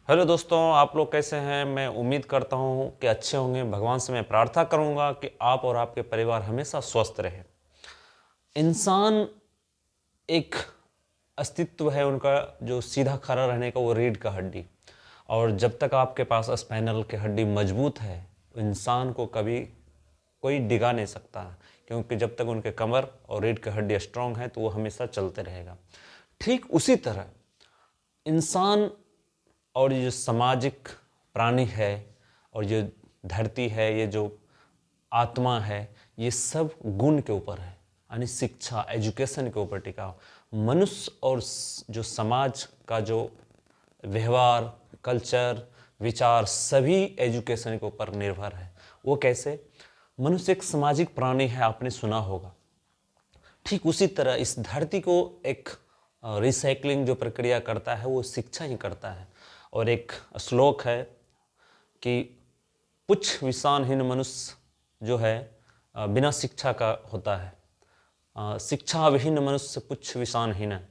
Hello दोस्तों, आप लोग कैसे हैं। मैं उम्मीद करता हूं कि अच्छे होंगे। भगवान से मैं प्रार्थना करूंगा कि आप और आपके परिवार हमेशा स्वस्थ रहे। इंसान एक अस्तित्व है उनका जो सीधा खड़ा रहने का, वो रीढ़ का हड्डी। और जब तक आपके पास स्पाइनल की हड्डी मजबूत है, इंसान को कभी कोई डिगा नहीं सकता, क्योंकि जब तक उनके कमर और रीढ़ की हड्डी स्ट्रांग है तो वो हमेशा चलते रहेगा। ठीक उसी तरह इंसान और ये जो सामाजिक प्राणी है और ये धरती है, ये जो आत्मा है, ये सब गुण के ऊपर है, यानी शिक्षा, एजुकेशन के ऊपर टिका हो। मनुष्य और जो समाज का जो व्यवहार, कल्चर, विचार, सभी एजुकेशन के ऊपर निर्भर है। वो कैसे? मनुष्य एक सामाजिक प्राणी है, आपने सुना होगा। ठीक उसी तरह इस धरती को एक रिसाइकलिंग जो प्रक्रिया करता है वो शिक्षा ही करता है। और एक श्लोक है कि पुच्छ विषाणहीन मनुष्य जो है बिना शिक्षा का होता है। शिक्षा विहीन मनुष्य पुच्छ विषाणहीन है।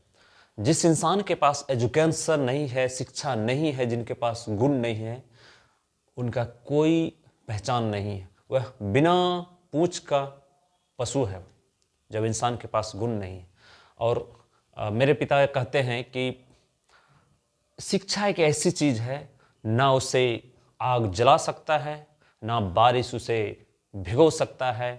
जिस इंसान के पास एजुकेशन नहीं है, शिक्षा नहीं है, जिनके पास गुण नहीं है, उनका कोई पहचान नहीं है। वह बिना पूंछ का पशु है जब इंसान के पास गुण नहीं है। और मेरे पिता कहते हैं कि शिक्षा एक ऐसी चीज है, ना उसे आग जला सकता है, ना बारिश उसे भिगो सकता है,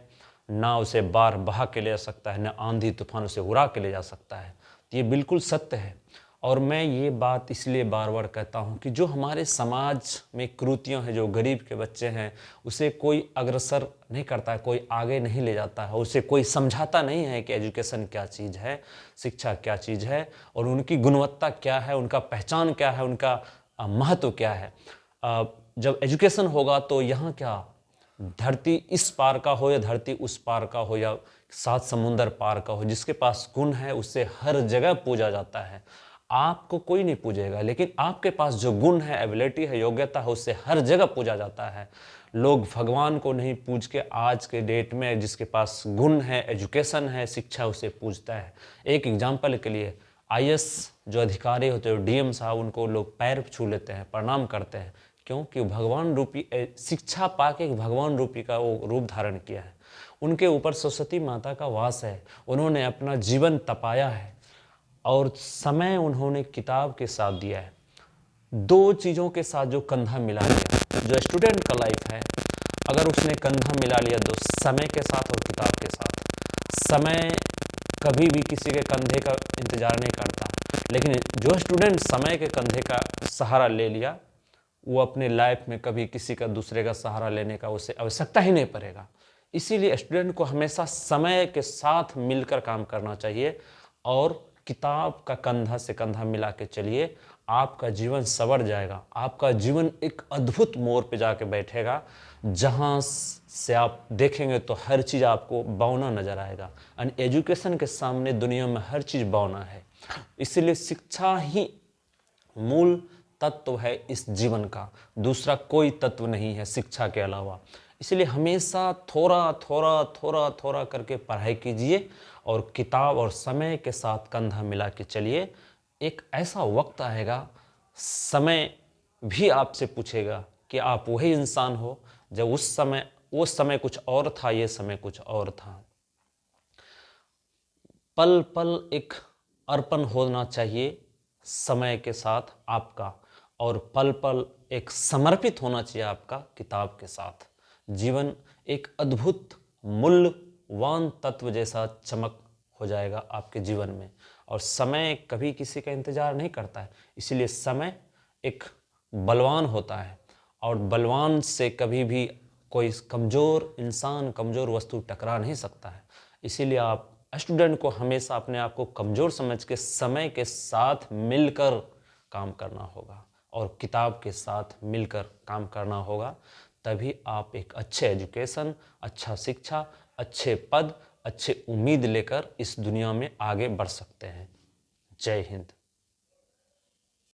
ना उसे बाढ़ बहा के ले जा सकता है, ना आंधी तूफान उसे उड़ा के ले जा सकता है। तो ये बिल्कुल सत्य है। और मैं ये बात इसलिए बार बार कहता हूँ कि जो हमारे समाज में कृतियाँ हैं, जो गरीब के बच्चे हैं, उसे कोई अग्रसर नहीं करता है, कोई आगे नहीं ले जाता है, उसे कोई समझाता नहीं है कि एजुकेशन क्या चीज़ है, शिक्षा क्या चीज़ है, और उनकी गुणवत्ता क्या है, उनका पहचान क्या है, उनका महत्व क्या है। जब एजुकेशन होगा तो यहाँ क्या, धरती इस पार का हो या धरती उस पार का हो या सात समुंदर पार का हो, जिसके पास गुण है उससे हर जगह पूजा जाता है। आपको कोई नहीं पूजेगा, लेकिन आपके पास जो गुण है, एबिलिटी है, योग्यता है, उससे हर जगह पूजा जाता है। लोग भगवान को नहीं पूज के आज के डेट में जिसके पास गुण है, एजुकेशन है, शिक्षा, उसे पूजता है। एक एग्जाम्पल के लिए आईएएस जो अधिकारी होते हैं, डीएम साहब, उनको लोग पैर छू लेते हैं, प्रणाम करते हैं। क्यों? कि भगवान रूपी शिक्षा पाके भगवान रूपी का वो रूप धारण किया है। उनके ऊपर सरस्वती माता का वास है। उन्होंने अपना जीवन तपाया है और समय उन्होंने किताब के साथ दिया है। दो चीज़ों के साथ जो कंधा मिला लिया, जो स्टूडेंट का लाइफ है, अगर उसने कंधा मिला लिया तो समय के साथ और किताब के साथ। समय कभी भी किसी के कंधे का इंतजार नहीं करता, लेकिन जो स्टूडेंट समय के कंधे का सहारा ले लिया, वो अपने लाइफ में कभी किसी का दूसरे का सहारा लेने का उसे आवश्यकता ही नहीं पड़ेगा। इसीलिए स्टूडेंट को हमेशा समय के साथ मिलकर काम करना चाहिए और किताब का कंधा से कंधा मिला के चलिए। आपका जीवन संवर जाएगा, आपका जीवन एक अद्भुत मोड़ पे जाके बैठेगा, जहाँ से आप देखेंगे तो हर चीज़ आपको बौना नजर आएगा। एंड एजुकेशन के सामने दुनिया में हर चीज़ बौना है। इसीलिए शिक्षा ही मूल तत्व है इस जीवन का, दूसरा कोई तत्व नहीं है शिक्षा के अलावा। इसलिए हमेशा थोड़ा थोड़ा थोड़ा थोड़ा करके पढ़ाई कीजिए और किताब और समय के साथ कंधा मिला के चलिए। एक ऐसा वक्त आएगा, समय भी आपसे पूछेगा कि आप वही इंसान हो जब उस समय कुछ और था, ये समय कुछ और था। पल पल एक अर्पण होना चाहिए समय के साथ आपका, और पल पल एक समर्पित होना चाहिए आपका किताब के साथ। जीवन एक अद्भुत मूल्यवान तत्व जैसा चमक हो जाएगा आपके जीवन में। और समय कभी किसी का इंतजार नहीं करता है, इसीलिए समय एक बलवान होता है, और बलवान से कभी भी कोई कमज़ोर इंसान, कमज़ोर वस्तु टकरा नहीं सकता है। इसीलिए आप स्टूडेंट को हमेशा अपने आप को कमज़ोर समझ के समय के साथ मिलकर काम करना होगा और किताब के साथ मिलकर काम करना होगा। तभी आप एक अच्छे एजुकेशन, अच्छा शिक्षा, अच्छे पद, अच्छे उम्मीद लेकर इस दुनिया में आगे बढ़ सकते हैं। जय हिंद।